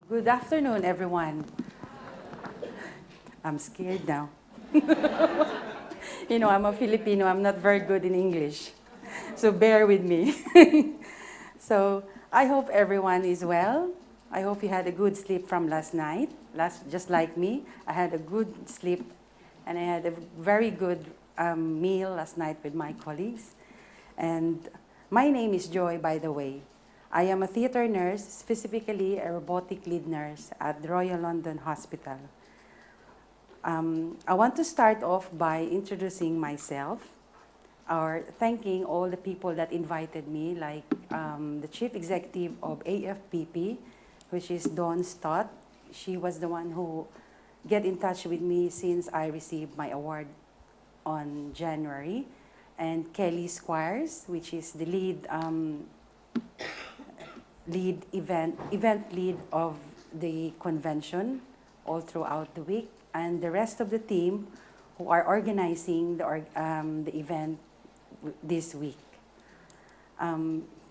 Good afternoon, everyone. I'm scared now. I'm a Filipino. I'm not very good in English. So bear with me. So I hope everyone is well. I hope you had a good sleep from last night. Just like me, I had a good sleep and I had a very good meal last night with my colleagues. And my name is Joy, by the way. I am a theater nurse, specifically a robotic lead nurse at the Royal London Hospital. I want to start off by introducing myself or thanking all the people that invited me, like the chief executive of AfPP, which is Dawn Stott. She was the one who get in touch with me since I received my award on January. And Kelly Squires, which is the event lead of the convention all throughout the week, and the rest of the team who are organizing the event this week.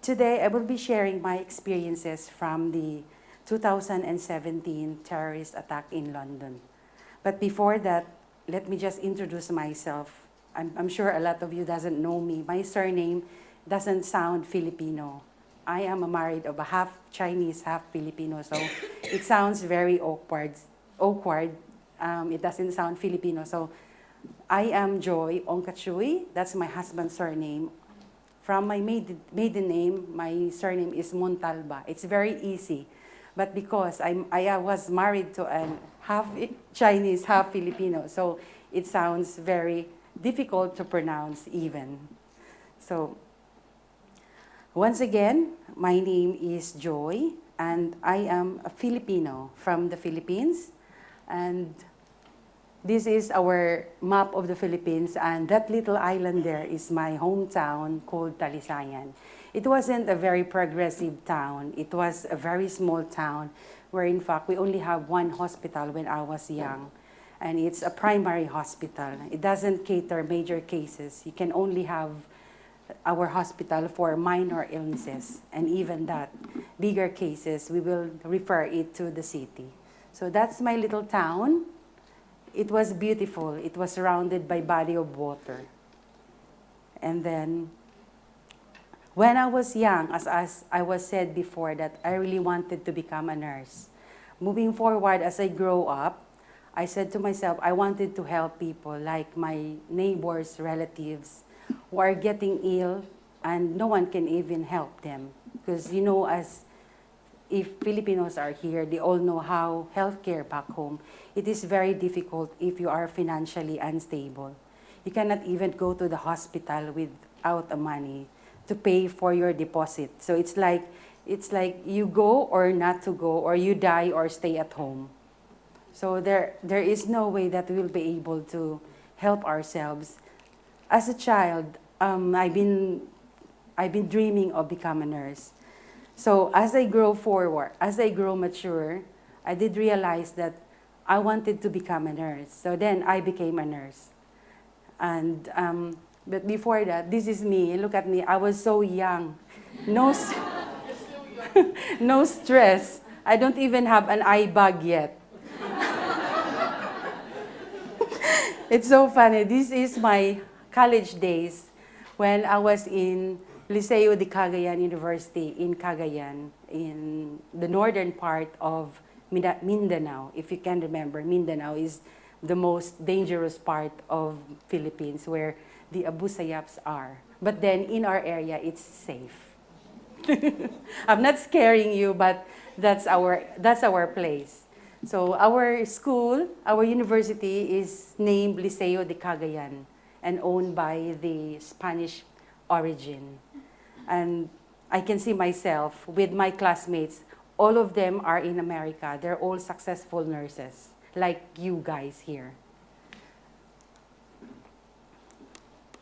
Today, I will be sharing my experiences from the 2017 terrorist attack in London. But before that, let me just introduce myself. I'm sure a lot of you doesn't know me. My surname doesn't sound Filipino. I am a married of a half Chinese, half Filipino, so it sounds very awkward. It doesn't sound Filipino. So I am Joy Ongcachuy. That's my husband's surname. From my maiden name, my surname is Montalba. It's very easy. But because I was married to a half Chinese, half Filipino, so it sounds very difficult to pronounce even. So once again, my name is Joy, and I am a Filipino from the Philippines. And this is our map of the Philippines, and that little island there is my hometown called Talisayan. It wasn't a very progressive town. It was a very small town where, in fact, we only have one hospital when I was young. And it's a primary hospital. It doesn't cater major cases. You can only have our hospital for minor illnesses. And even that, bigger cases, we will refer it to the city. So that's my little town. It was beautiful. It was surrounded by body of water. And then, when I was young, as I was said before, that I really wanted to become a nurse. Moving forward, as I grow up, I said to myself, I wanted to help people like my neighbors, relatives, who are getting ill and no one can even help them. Because as if Filipinos are here, they all know how healthcare back home, it is very difficult if you are financially unstable. You cannot even go to the hospital without the money to pay for your deposit. So it's like you go or not to go, or you die or stay at home. So there is no way that we'll be able to help ourselves. As a child, I've been dreaming of becoming a nurse. So as I grow mature, I did realize that I wanted to become a nurse. So then I became a nurse. And but before that, this is me. Look at me. I was so young. No, no stress. I don't even have an eye bag yet. It's so funny. This is my college days when I was in Liceo de Cagayan University in Cagayan, in the northern part of Mindanao. If you can remember, Mindanao is the most dangerous part of Philippines where the Abu Sayyaps are. But then in our area, it's safe. I'm not scaring you, but that's our place. So our school, our university is named Liceo de Cagayan and owned by the Spanish origin. And I can see myself with my classmates, all of them are in America. They're all successful nurses, like you guys here.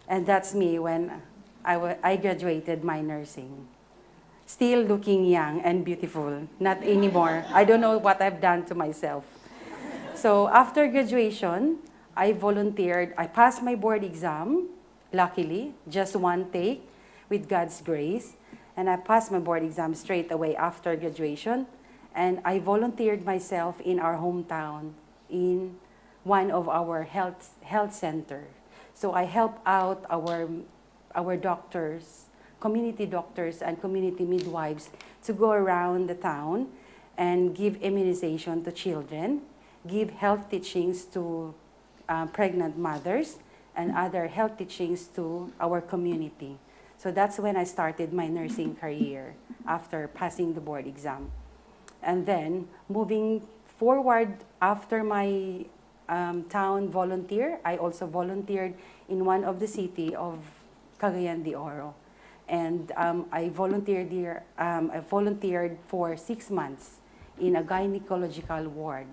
And that's me when I graduated my nursing. Still looking young and beautiful, not anymore. I don't know what I've done to myself. So after graduation, I volunteered. I passed my board exam, luckily, just one take with God's grace. And I passed my board exam straight away after graduation. And I volunteered myself in our hometown in one of our health center. So I help out our doctors, community doctors and community midwives to go around the town and give immunization to children, give health teachings to pregnant mothers, and other health teachings to our community. So that's when I started my nursing career after passing the board exam. And then moving forward after my town volunteer, I also volunteered in one of the city of Cagayan de Oro. And I volunteered for 6 months in a gynecological ward,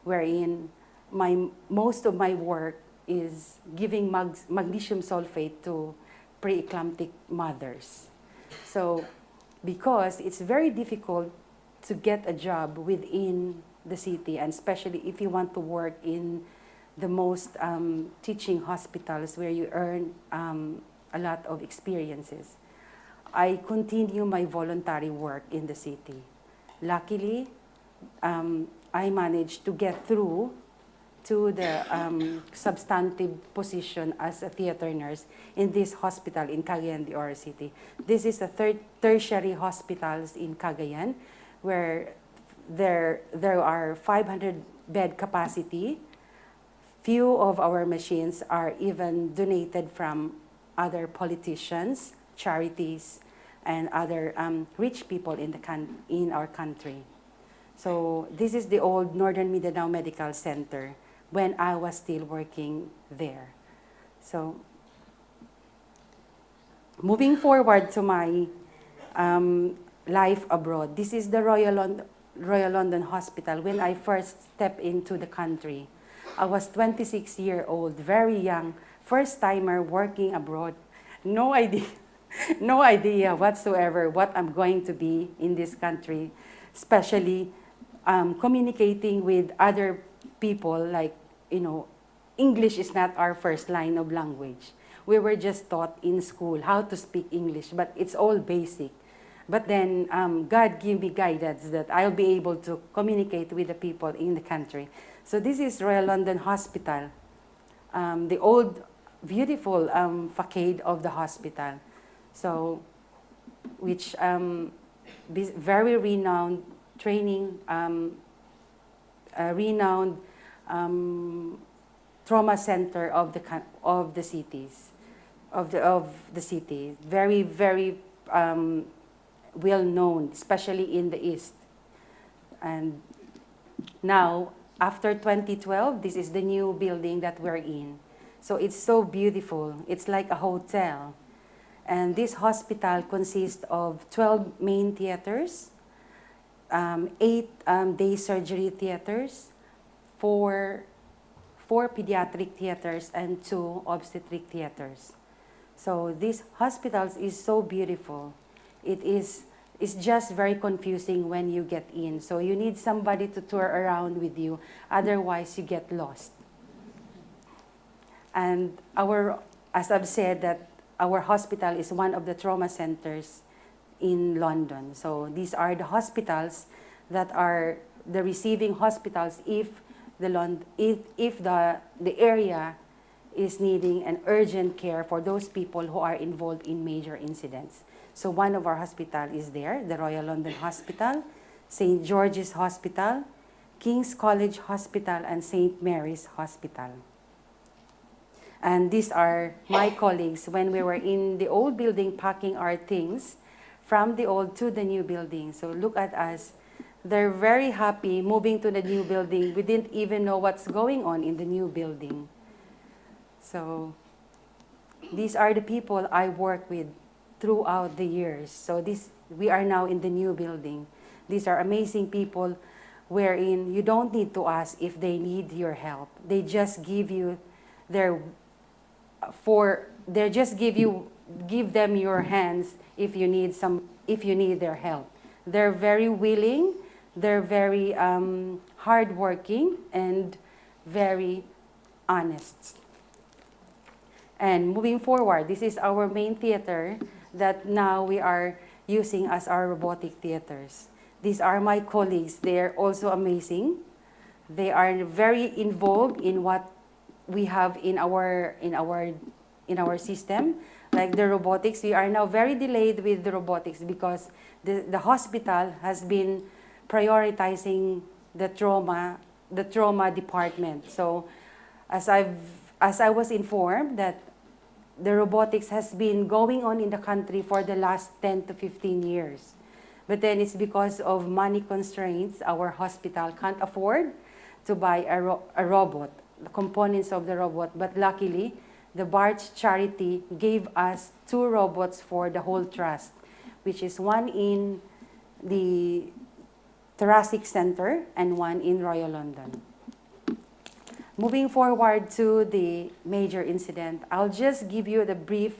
wherein most of my work is giving magnesium sulfate to pre-eclamptic mothers. So because it's very difficult to get a job within the city, and especially if you want to work in the most teaching hospitals where you earn a lot of experiences, I continue my voluntary work in the city. Luckily, I managed to get through to the substantive position as a theater nurse in this hospital in Cagayan de Oro City. This is a tertiary hospitals in Cagayan, where there are 500 bed capacity. Few of our machines are even donated from other politicians, charities, and other rich people in our country. So this is the old Northern Mindanao Medical Center when I was still working there. So moving forward to my life abroad, this is the Royal London Hospital when I first stepped into the country. I was 26-year-old, very young, first-timer working abroad. No idea, no idea whatsoever what I'm going to be in this country, especially communicating with other people. Like, English is not our first line of language. We were just taught in school how to speak English, but it's all basic. But then God gave me guidance that I'll be able to communicate with the people in the country. So this is Royal London Hospital, the old, beautiful facade of the hospital. So, which very renowned training, renowned trauma center of the cities, of the city. Very, very well known, especially in the East. And now, after 2012, this is the new building that we're in. So it's so beautiful. It's like a hotel. And this hospital consists of 12 main theaters, 8 day surgery theaters, 4 pediatric theaters, and 2 obstetric theaters. So this hospital is so beautiful. It's just very confusing when you get in. So you need somebody to tour around with you, otherwise you get lost. And as I've said, that our hospital is one of the trauma centers in London. So these are the hospitals that are the receiving hospitals if the area is needing an urgent care for those people who are involved in major incidents. So one of our hospitals is there, the Royal London Hospital, St. George's Hospital, King's College Hospital, and St. Mary's Hospital. And these are my colleagues when we were in the old building packing our things from the old to the new building. So look at us. They're very happy moving to the new building. We didn't even know what's going on in the new building. So these are the people I work with throughout the years. So we are now in the new building. These are amazing people wherein you don't need to ask if they need your help. They just give you give them your hands if you need their help. They're very willing, they're very hardworking, and very honest. And moving forward, this is our main theater that now we are using as our robotic theaters. These are my colleagues. They're also amazing. They are very involved in what we have in our system, like the robotics. We are now very delayed with the robotics because the hospital has been prioritizing the trauma department. So as I was informed that the robotics has been going on in the country for the last 10 to 15 years. But then it's because of money constraints, our hospital can't afford to buy a robot, the components of the robot. But luckily, the Bart's charity gave us 2 robots for the whole trust, which is one in the Thoracic Center and one in Royal London. Moving forward to the major incident, I'll just give you the brief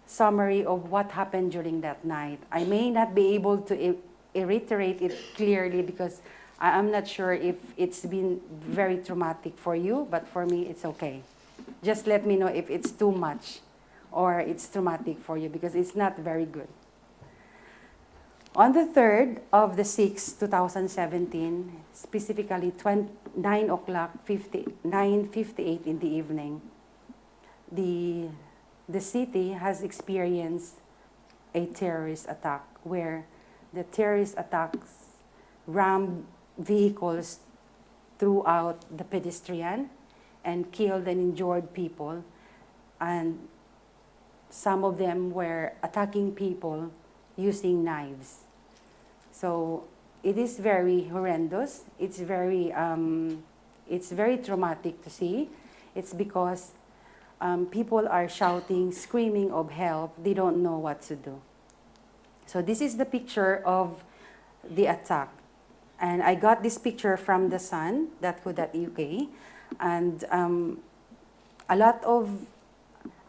summary of what happened during that night. I may not be able to reiterate it clearly because I'm not sure if it's been very traumatic for you, but for me, it's okay. Just let me know if it's too much or it's traumatic for you because it's not very good. On the 3rd of the 6th, 2017, specifically 9:58 in the evening, the city has experienced a terrorist attack where the terrorist attacks rammed vehicles throughout the pedestrian and killed and injured people, and some of them were attacking people using knives. So it is very horrendous. It's very traumatic to see. It's because people are shouting, screaming of help. They don't know what to do. So this is the picture of the attack. And I got this picture from the sun.co.uk. And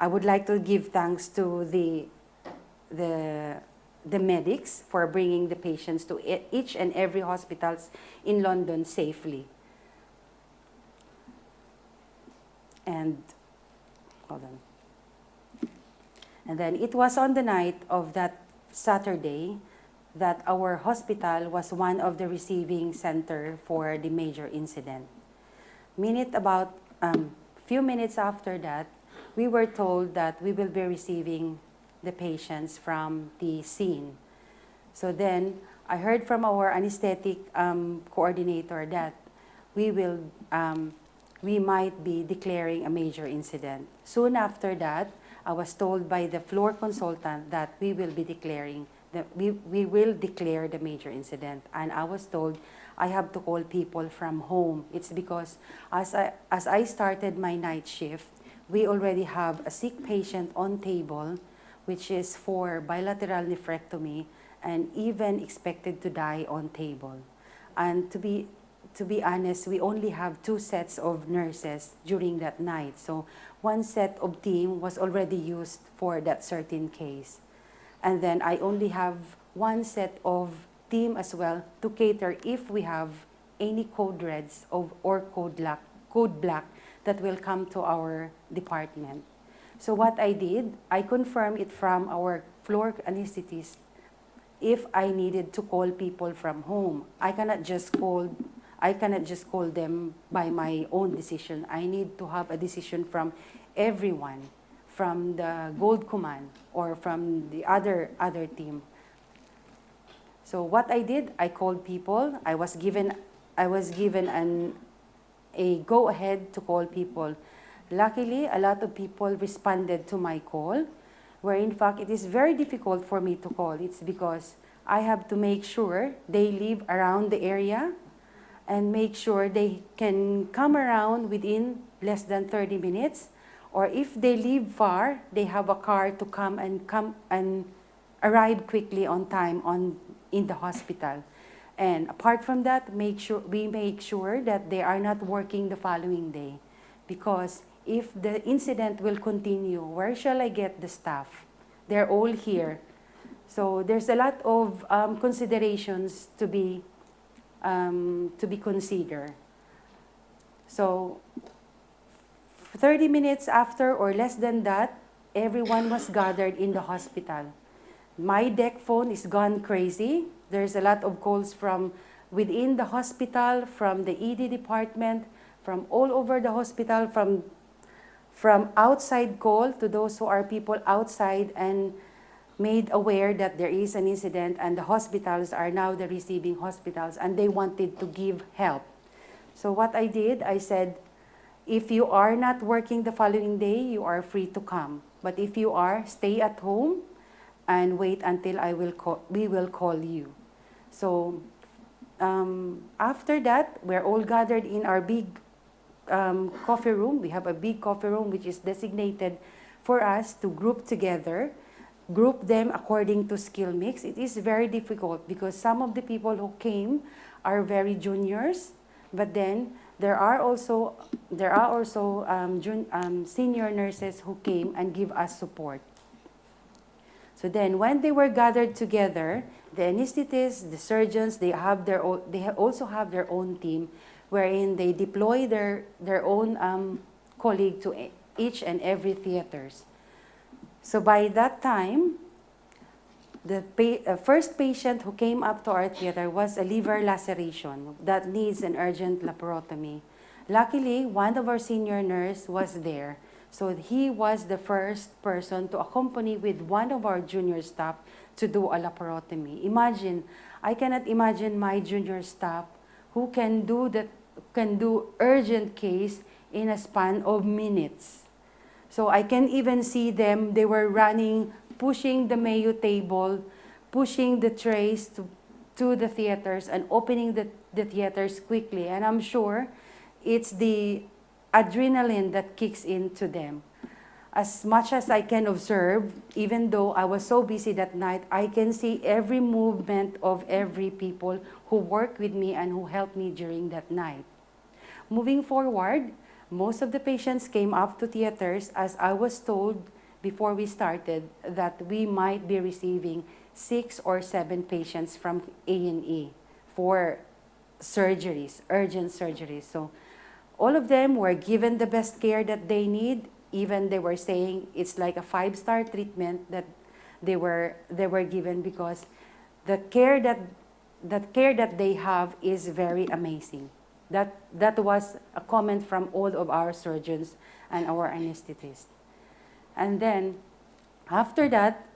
I would like to give thanks to the medics for bringing the patients to each and every hospitals in London safely. And hold on. And then it was on the night of that Saturday that our hospital was one of the receiving center for the major incident. Few minutes after that, we were told that we will be receiving the patients from the scene. So then I heard from our anesthetic coordinator that we might be declaring a major incident. Soon after that, I was told by the floor consultant that we will declare the major incident. And I was told I have to call people from home. It's because as I started my night shift, we already have a sick patient on table, which is for bilateral nephrectomy, and even expected to die on table. And to be honest, we only have 2 sets of nurses during that night. So 1 set of team was already used for that certain case. And then I only have 1 set of team as well to cater if we have any code reds or code black that will come to our department. So what I did, I confirmed it from our floor anesthetist if I needed to call people from home. I cannot just call them by my own decision. I need to have a decision from everyone, from the Gold Command or from the other team. So what I did, I called people. I was given a go-ahead to call people. Luckily, a lot of people responded to my call, where in fact it is very difficult for me to call. It's because I have to make sure they live around the area and make sure they can come around within less than 30 minutes. Or if they live far, they have a car to come and arrive quickly on time in the hospital. And apart from that, we make sure that they are not working the following day. Because if the incident will continue, where shall I get the staff? They're all here. So there's a lot of considerations to be considered. So 30 minutes after or less than that, everyone was gathered in the hospital. my deck phone is gone crazy. There's a lot of calls from within the hospital, from the ED department, from all over the hospital, from outside call to those who are people outside and made aware that there is an incident and the hospitals are now the receiving hospitals and they wanted to give help. So what I did, I said, if you are not working the following day, you are free to come. But if you are, stay at home and wait until we will call you. So after that, we're all gathered in our big coffee room. We have a big coffee room which is designated for us to group together, group them according to skill mix. It is very difficult because some of the people who came are very juniors, but then there are also senior nurses who came and give us support. So then when they were gathered together, the anesthetists, the surgeons, they also have their own team wherein they deploy their own colleague to each and every theaters. So by that time, the first patient who came up to our theater was a liver laceration that needs an urgent laparotomy. Luckily, one of our senior nurse was there. So he was the first person to accompany with one of our junior staff to do a laparotomy. Imagine, I cannot imagine my junior staff who can do urgent case in a span of minutes. So I can even see them, they were running, pushing the Mayo table, pushing the trays to the theaters and opening the theaters quickly. And I'm sure it's the adrenaline that kicks into them. As much as I can observe, even though I was so busy that night, I can see every movement of every people who worked with me and who helped me during that night. Moving forward, most of the patients came up to theaters as I was told before we started that we might be receiving 6 or 7 patients from A&E for surgeries, urgent surgeries. So all of them were given the best care that they need. Even they were saying it's like a 5-star treatment that they were given because the care that they have is very amazing. That was a comment from all of our surgeons and our anesthetists. And then after that,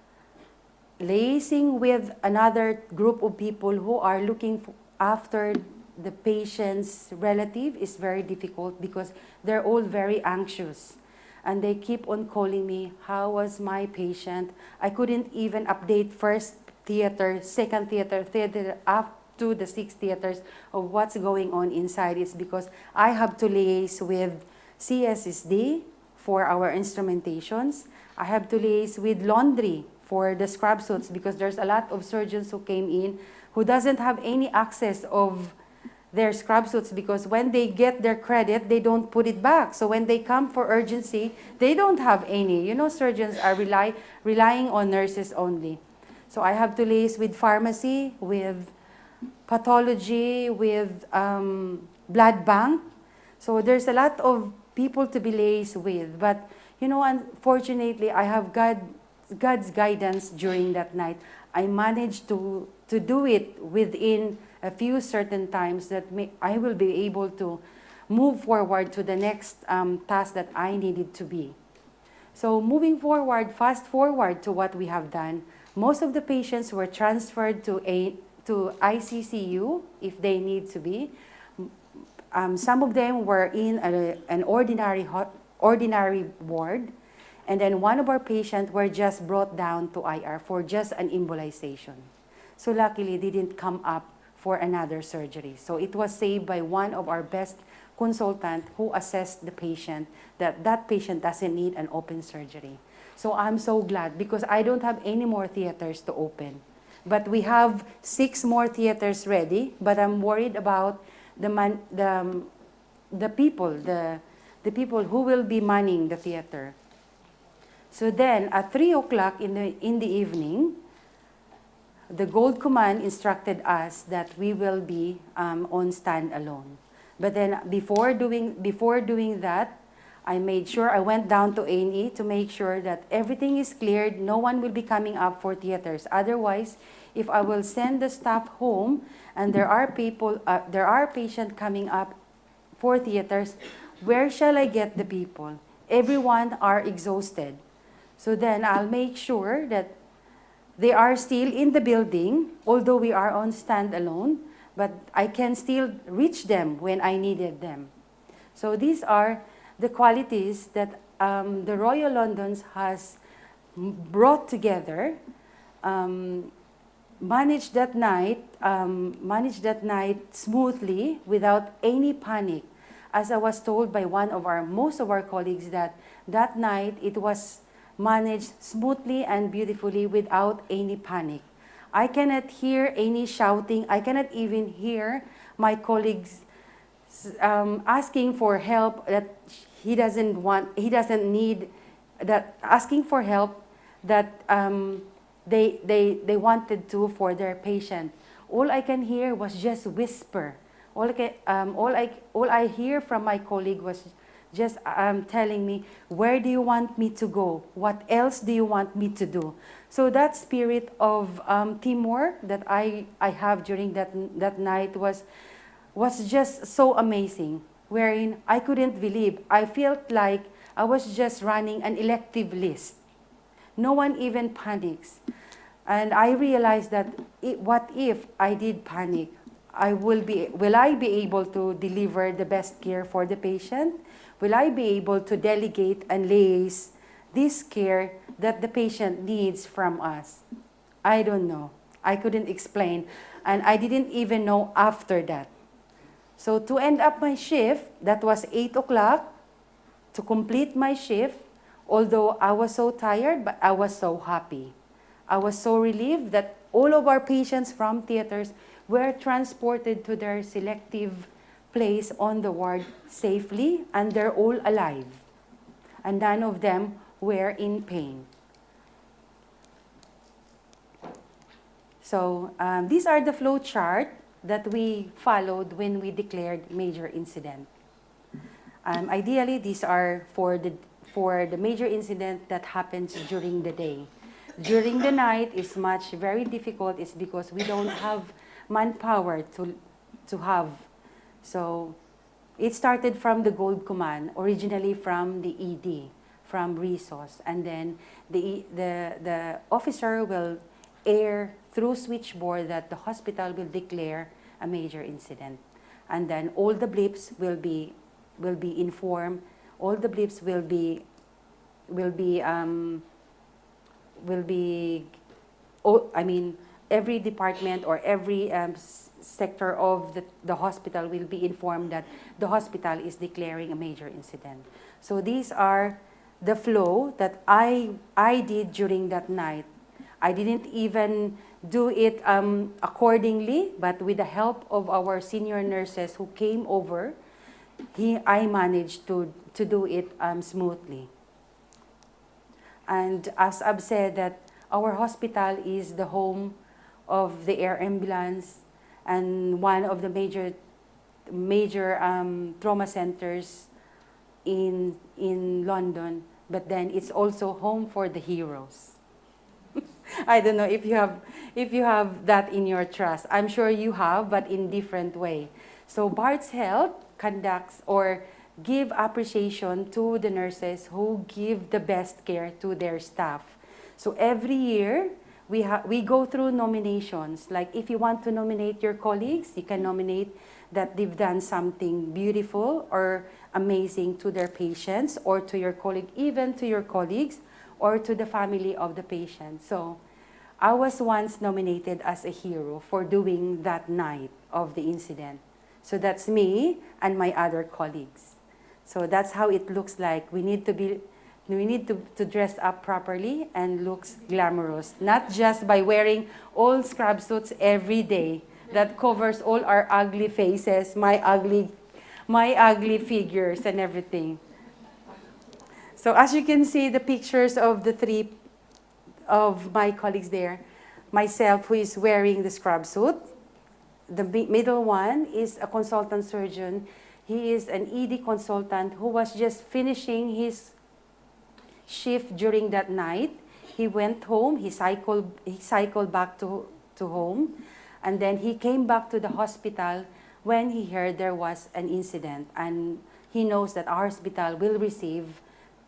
liaising with another group of people who are looking after the patient's relative is very difficult because they're all very anxious. And they keep on calling me, how was my patient? I couldn't even update first theater, second theater, up to the 6 theaters of what's going on inside. It's because I have to liaise with CSSD for our instrumentations. I have to liaise with laundry for the scrub suits because there's a lot of surgeons who came in who doesn't have any access of their scrub suits because when they get their credit, they don't put it back. So when they come for urgency, they don't have any. You know, surgeons are relying on nurses only. So I have to liaise with pharmacy, with pathology, with blood bank. So there's a lot of people to be liaised with. But, you know, unfortunately, I have God's guidance during that night. I managed to do it within a few certain times that I will be able to move forward to the next task that I needed to be. So moving forward, fast forward to what we have done, most of the patients were transferred to ICCU if they need to be. Some of them were in an ordinary ward, and then one of our patients were just brought down to IR for just an embolization. So luckily, they didn't come up for another surgery. So it was saved by one of our best consultants who assessed the patient that patient doesn't need an open surgery. So I'm so glad because I don't have any more theaters to open. But we have 6 more theaters ready, but I'm worried about the people who will be manning the theater. So then at 3 o'clock in the evening, the Gold Command instructed us that we will be on stand alone. But then before doing that, I made sure I went down to A&E to make sure that everything is cleared. No one will be coming up for theaters. Otherwise, if I will send the staff home and there are patients coming up for theaters, where shall I get the people? Everyone are exhausted. So then I'll make sure that they are still in the building, although we are on standalone, but I can still reach them when I needed them. So these are the qualities that the Royal Londons has brought together, managed that night smoothly without any panic. As I was told by most of our colleagues that night it was managed smoothly and beautifully without any panic. I cannot hear any shouting. I cannot even hear my colleagues asking for help that he doesn't need, that asking for help that they wanted to for their patient. All I can hear was just whisper. All I hear from my colleague was just telling me, where do you want me to go? What else do you want me to do? So that spirit of teamwork that I have during that night was just so amazing, wherein I couldn't believe. I felt like I was just running an elective list. No one even panics. And I realized that what if I did panic? Will I be able to deliver the best care for the patient? Will I be able to delegate and liaise this care that the patient needs from us? I don't know. I couldn't explain. And I didn't even know after that. So to end up my shift, that was 8 o'clock, to complete my shift, although I was so tired, but I was so happy. I was so relieved that all of our patients from theaters were transported to their selective place on the ward safely, and they're all alive. And none of them were in pain. So these are the flow chart that we followed when we declared major incident. Ideally, these are for the major incident that happens during the day. During the night is very difficult. It's because we don't have manpower to have. So it started from the Gold Command, originally from the ED, from resource, and then the officer will air through switchboard that the hospital will declare a major incident, and then all the blips will be informed. All the blips will be every department or every sector of the hospital will be informed that the hospital is declaring a major incident. So these are the flow that I did during that night. I didn't even do it accordingly, but with the help of our senior nurses who came over, I managed to do it smoothly. And as I've said, that our hospital is the home of the air ambulance and one of the major trauma centers in London, but then it's also home for the heroes. I don't know if you have that in your trust. I'm sure you have, but in different way. So Bart's Health conducts or give appreciation to the nurses who give the best care to their staff. So every year, we go through nominations. Like if you want to nominate your colleagues, you can nominate that they've done something beautiful or amazing to their patients or to your colleague, even to your colleagues or to the family of the patient. So I was once nominated as a hero for doing that night of the incident. So that's me and my other colleagues. So that's how it looks like. We need to dress up properly and looks glamorous, not just by wearing all scrub suits every day that covers all our ugly faces, my ugly figures and everything. So as you can see the pictures of the three of my colleagues there, myself who is wearing the scrub suit, the middle one is a consultant surgeon He is an ED consultant who was just finishing his shift during that night. He went home, he cycled back to home, and then he came back to the hospital when he heard there was an incident, and he knows that our hospital will receive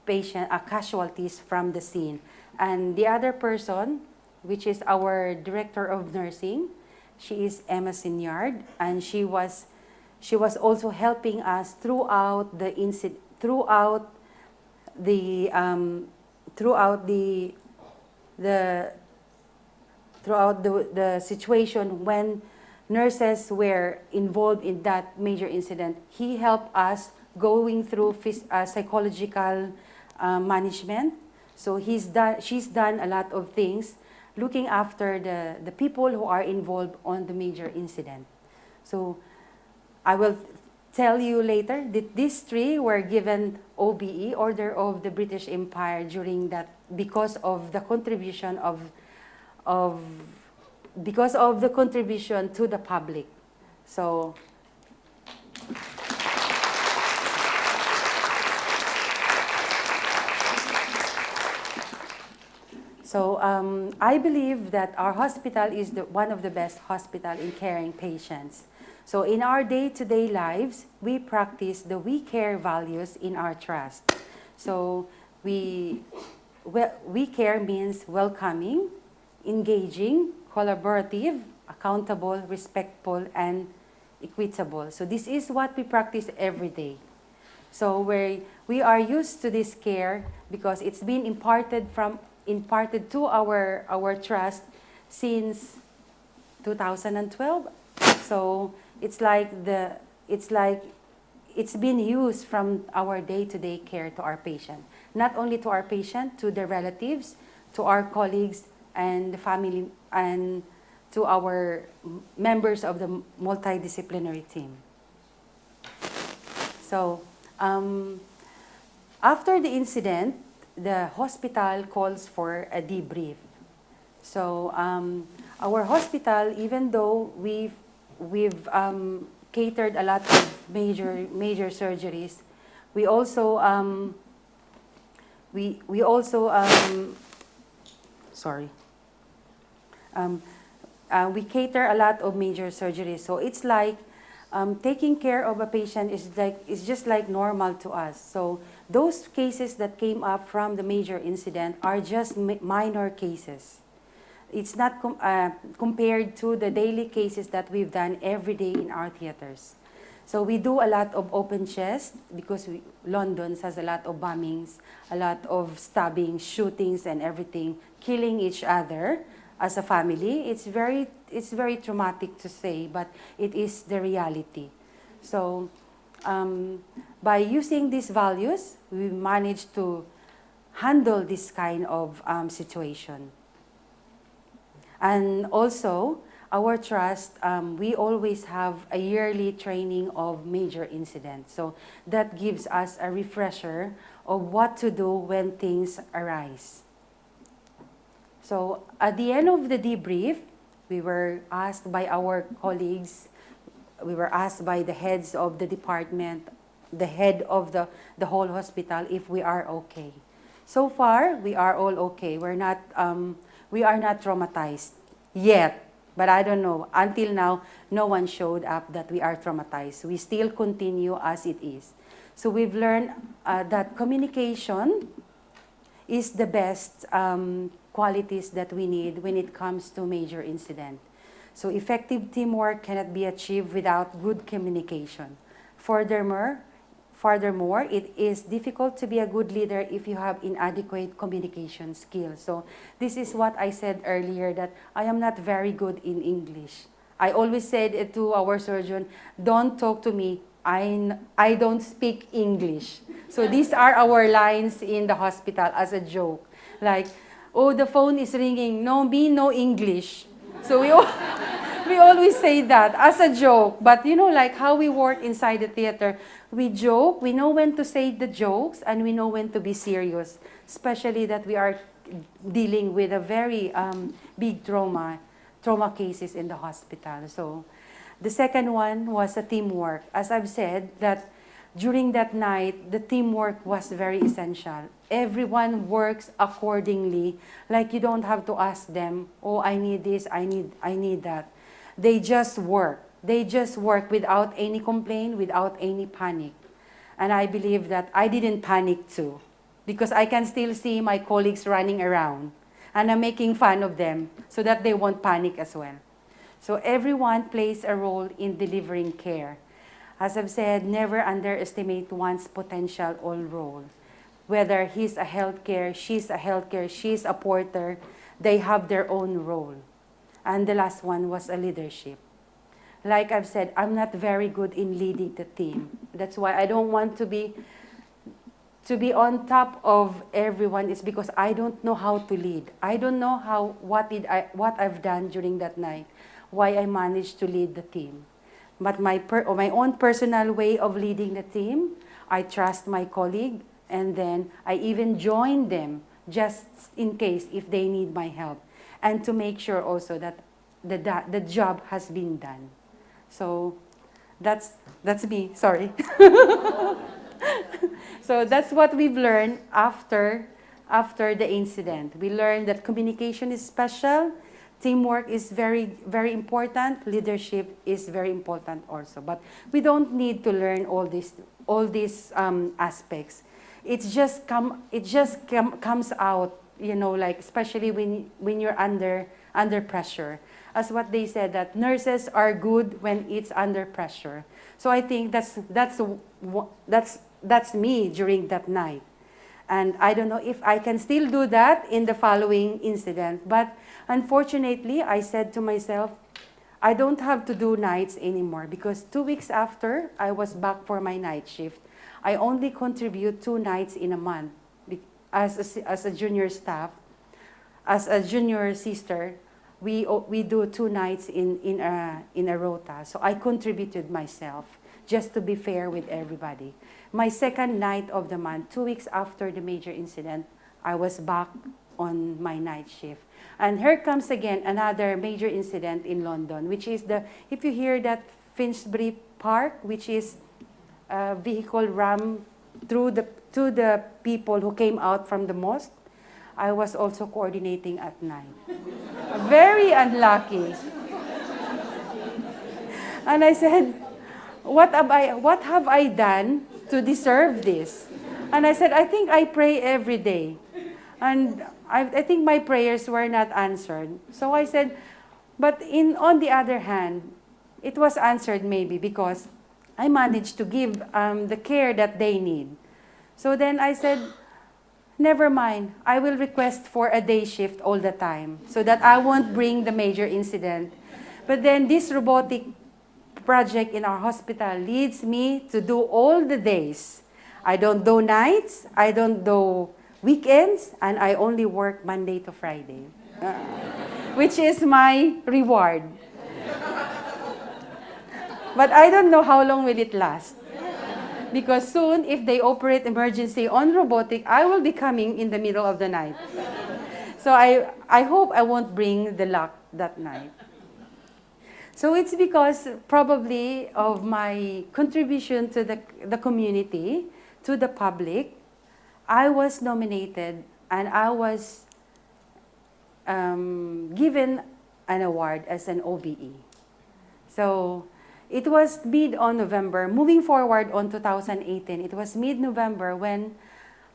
casualties from the scene. And the other person, which is our director of nursing, she is Emma Sinyard, and she was also helping us throughout the throughout the throughout the situation when nurses were involved in that major incident. He helped us going through psychological management. So she's done a lot of things looking after the people who are involved on the major incident. So I will tell you later that these three were given OBE, Order of the British Empire, during that because of the contribution to the public. So I believe that our hospital is one of the best hospitals in caring patients. So in our day-to-day lives, we practice the We Care values in our trust. So we care means welcoming, engaging, collaborative, accountable, respectful, and equitable. So this is what we practice every day. So we are used to this care because it's been imparted to our trust since 2012. So it's been used from our day-to-day care to our patient. Not only to our patient, to the relatives, to our colleagues and the family, and to our members of the multidisciplinary team. So after the incident, the hospital calls for a debrief. So our hospital, even though we've catered a lot of major surgeries, we also we cater a lot of major surgeries. So it's like taking care of a patient is just like normal to us. So those cases that came up from the major incident are just minor cases. It's not compared to the daily cases that we've done every day in our theaters. So we do a lot of open chest because London has a lot of bombings, a lot of stabbings, shootings, and everything, killing each other as a family. It's very traumatic to say, but it is the reality. So by using these values, we managed to handle this kind of situation. And also, our trust, we always have a yearly training of major incidents. So that gives us a refresher of what to do when things arise. So at the end of the debrief, we were asked by our colleagues, we were asked by the heads of the department, the head of the whole hospital, if we are okay. So far, we are all okay. We are not traumatized yet. But I don't know, until now, no one showed up that we are traumatized. We still continue as it is. So we've learned that communication is the best qualities that we need when it comes to major incident. So effective teamwork cannot be achieved without good communication. Furthermore, it is difficult to be a good leader if you have inadequate communication skills. So this is what I said earlier, that I am not very good in English. I always said it to our surgeon, don't talk to me, I don't speak English. So these are our lines in the hospital as a joke. Like, oh, the phone is ringing, no English. So we always say that as a joke, but like how we work inside the theater, we joke, we know when to say the jokes, and we know when to be serious, especially that we are dealing with a very big trauma trauma cases in the hospital. So the second one was a teamwork. As I've said, that during that night, the teamwork was very essential. Everyone works accordingly. Like you don't have to ask them, oh, I need this, I need that. They just work. They just work without any complaint, without any panic. And I believe that I didn't panic too, because I can still see my colleagues running around, and I'm making fun of them so that they won't panic as well. So everyone plays a role in delivering care. As I've said, never underestimate one's potential or role. Whether he's a healthcare, she's a porter, they have their own role. And the last one was a leadership. Like I've said, I'm not very good in leading the team. That's why I don't want to be on top of everyone. It's because I don't know how to lead. I don't know what I've done during that night, why I managed to lead the team. But my own personal way of leading the team, I trust my colleague, and then I even join them just in case if they need my help, and to make sure also that the job has been done. So that's me, sorry. So that's what we've learned after the incident. We learned that communication is special, teamwork is very, very important, leadership is very important also. But we don't need to learn all these aspects. It just comes out, like especially when you're under pressure. As what they said, that nurses are good when it's under pressure. So I think that's me during that night. And I don't know if I can still do that in the following incident. But unfortunately, I said to myself, I don't have to do nights anymore, because 2 weeks after I was back for my night shift, I only contribute 2 nights in a month as a junior staff, as a junior sister. We do 2 nights in a rota. So I contributed myself just to be fair with everybody. My second night of the month, 2 weeks after the major incident, I was back on my night shift. And here comes again another major incident in London, which is if you hear that Finsbury Park, which is a vehicle rammed to the people who came out from the mosque, I was also coordinating at night. Very unlucky. And I said, what have I done to deserve this? And I said, I think I pray every day. And I think my prayers were not answered. So I said, but on the other hand, it was answered maybe because I managed to give the care that they need. So then I said, never mind, I will request for a day shift all the time so that I won't bring the major incident. But then this robotic project in our hospital leads me to do all the days. I don't do nights, I don't do weekends, and I only work Monday to Friday, which is my reward. But I don't know how long will it last. Because soon, if they operate emergency on robotic, I will be coming in the middle of the night. So I hope I won't bring the luck that night. So it's because probably of my contribution to the community, to the public, I was nominated and I was given an award as an OBE. So it was mid-November, moving forward on 2018, it was mid-November when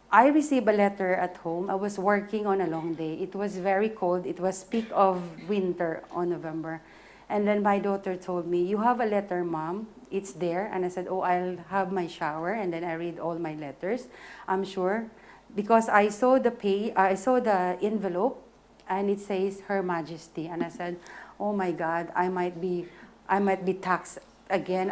I received a letter at home. I was working on a long day. It was very cold. It was peak of winter on November. And then my daughter told me, you have a letter, Mom. It's there. And I said, oh, I'll have my shower. And then I read all my letters. I'm sure. Because I saw the envelope, and it says, Her Majesty. And I said, oh my God, I might be taxed again.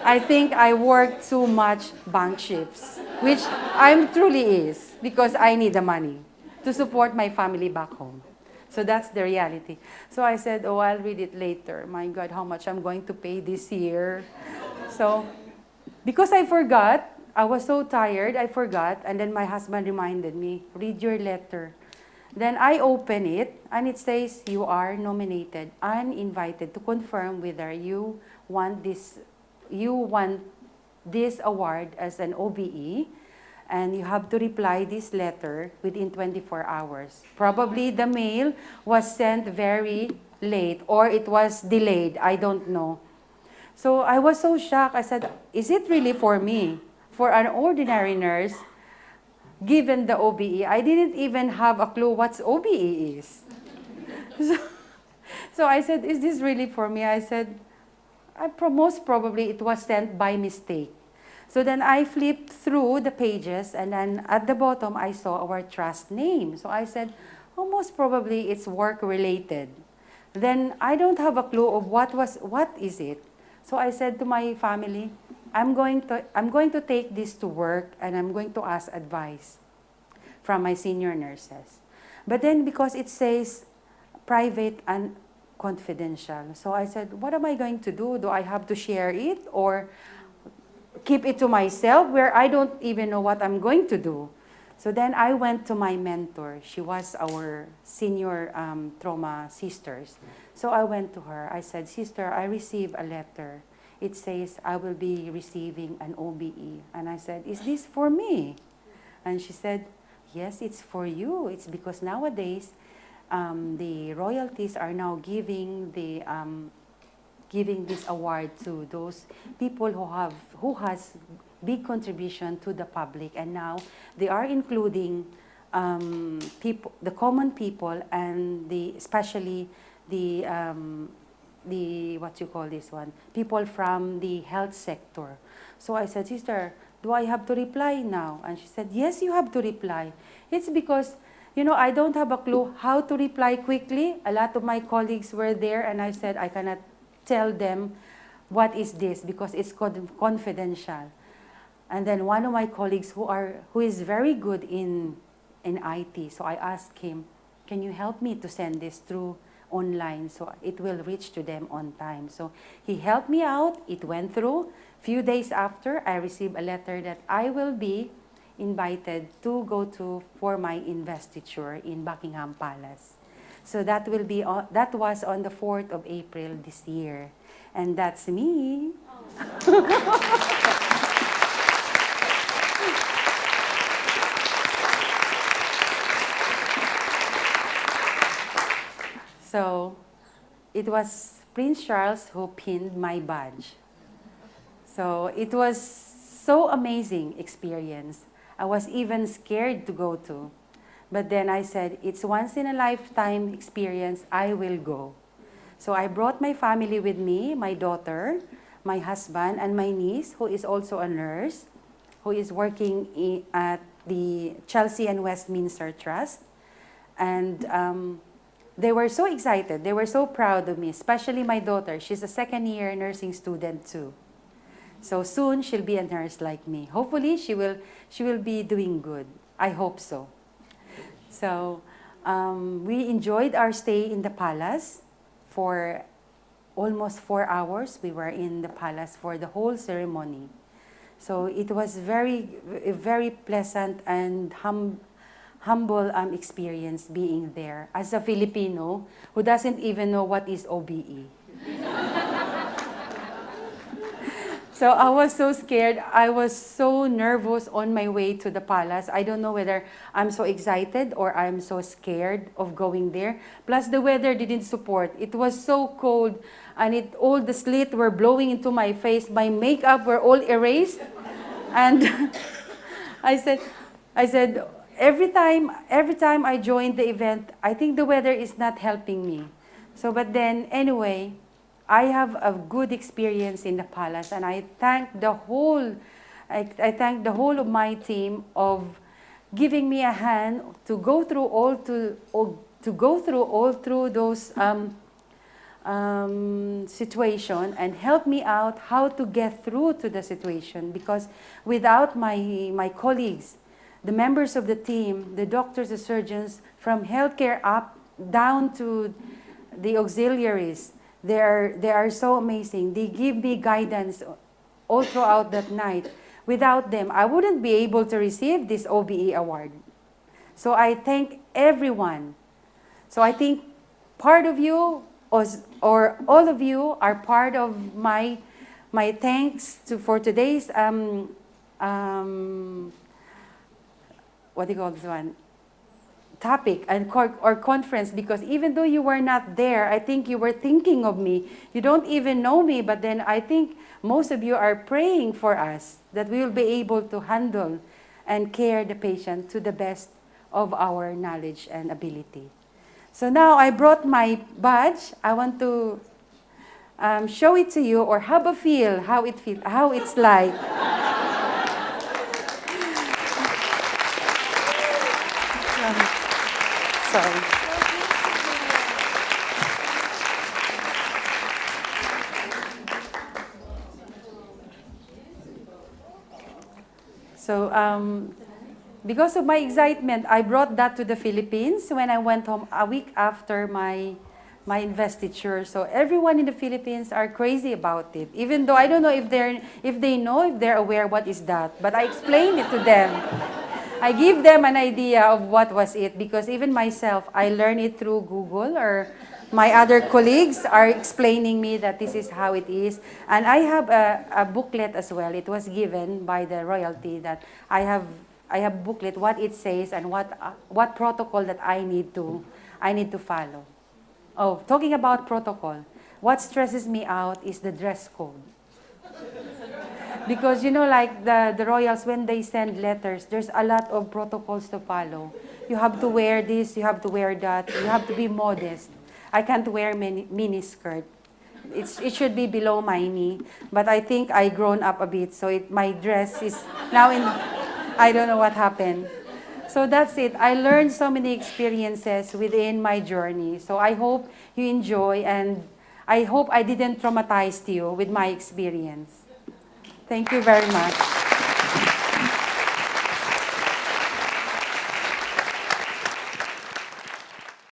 I think I work too much bank shifts, which I'm truly is, because I need the money to support my family back home. So that's the reality. So I said, oh, I'll read it later. My God, how much I'm going to pay this year. So, because I forgot, I was so tired, I forgot, and then my husband reminded me, read your letter. Then I open it, and it says, you are nominated and invited to confirm whether you want this award as an OBE, and you have to reply this letter within 24 hours. Probably the mail was sent very late, or it was delayed, I don't know. So I was so shocked. I said, is it really for me? For an ordinary nurse, given the OBE, I didn't even have a clue what OBE is. so, so I said, is this really for me? I said, most probably it was sent by mistake. So then I flipped through the pages, and then at the bottom I saw our trust name. So I said, oh, most probably it's work related. Then I don't have a clue of what is it. So I said to my family, I'm going to take this to work, and I'm going to ask advice from my senior nurses. But then because it says private and confidential, so I said, what am I going to do? Do I have to share it or keep it to myself where I don't even know what I'm going to do? So then I went to my mentor. She was our senior trauma sisters. So I went to her. I said, sister, I received a letter. It says I will be receiving an OBE. And I said, is this for me? And she said, yes, it's for you. It's because nowadays the royalties are now giving this award to those people who has big contribution to the public, and now they are including the common people, and especially the what you call this one, people from the health sector. So I said, sister, do I have to reply now? And she said, yes, you have to reply. It's because, I don't have a clue how to reply quickly. A lot of my colleagues were there, and I said, I cannot tell them what is this because it's confidential. And then one of my colleagues who is very good in IT, so I asked him, can you help me to send this through online so it will reach to them on time? So he helped me out. It went through. Few days after, I received a letter that I will be invited to go for my investiture in Buckingham Palace. So that was on the 4th of April this year. And that's me. So it was Prince Charles who pinned my badge. So it was so amazing experience. I was even scared to go to. But then I said, it's once in a lifetime experience, I will go. So I brought my family with me, my daughter, my husband, and my niece, who is also a nurse, who is working at the Chelsea and Westminster Trust. And they were so excited. They were so proud of me, especially my daughter. She's a second-year nursing student too. So soon she'll be a nurse like me. Hopefully she will be doing good. I hope so. So we enjoyed our stay in the palace for almost 4 hours. We were in the palace for the whole ceremony. So it was very pleasant and humble experience being there as a Filipino who doesn't even know what is OBE. So I was so scared. I was so nervous on my way to the palace. I don't know whether I'm so excited or I'm so scared of going there. Plus the weather didn't support. It was so cold, and all the sleet were blowing into my face. My makeup were all erased. And I said, every time I joined the event, I think the weather is not helping me. So, but then anyway, I have a good experience in the palace, and I thank the whole of my team of giving me a hand to go through all through those situation, and help me out how to get through to the situation, because without my colleagues, the members of the team, the doctors, the surgeons, from healthcare up down to the auxiliaries, they are so amazing. They give me guidance all throughout that night. Without them, I wouldn't be able to receive this OBE award. So I thank everyone. So I think part of you or all of you are part of my thanks for today's what do you call this one? Topic and or conference, because even though you were not there, I think you were thinking of me. You don't even know me, but then I think most of you are praying for us that we will be able to handle and care the patient to the best of our knowledge and ability. So now I brought my badge. I want to show it to you or have a feel how it's like. Sorry. So because of my excitement, I brought that to the Philippines when I went home a week after my investiture. So everyone in the Philippines are crazy about it. Even though I don't know if they're aware what is that, but I explained it to them. I give them an idea of what was it, because even myself, I learned it through Google, or my other colleagues are explaining me that this is how it is. And I have a booklet as well. It was given by the royalty that I have booklet, what it says and what protocol that I need to follow. Oh, talking about protocol, what stresses me out is the dress code. Because, like the royals, when they send letters, there's a lot of protocols to follow. You have to wear this, you have to wear that, you have to be modest. I can't wear mini skirt. It should be below my knee. But I think I grown up a bit, so my dress is now I don't know what happened. So that's it. I learned so many experiences within my journey. So I hope you enjoy, and I hope I didn't traumatize you with my experience. Thank you very much.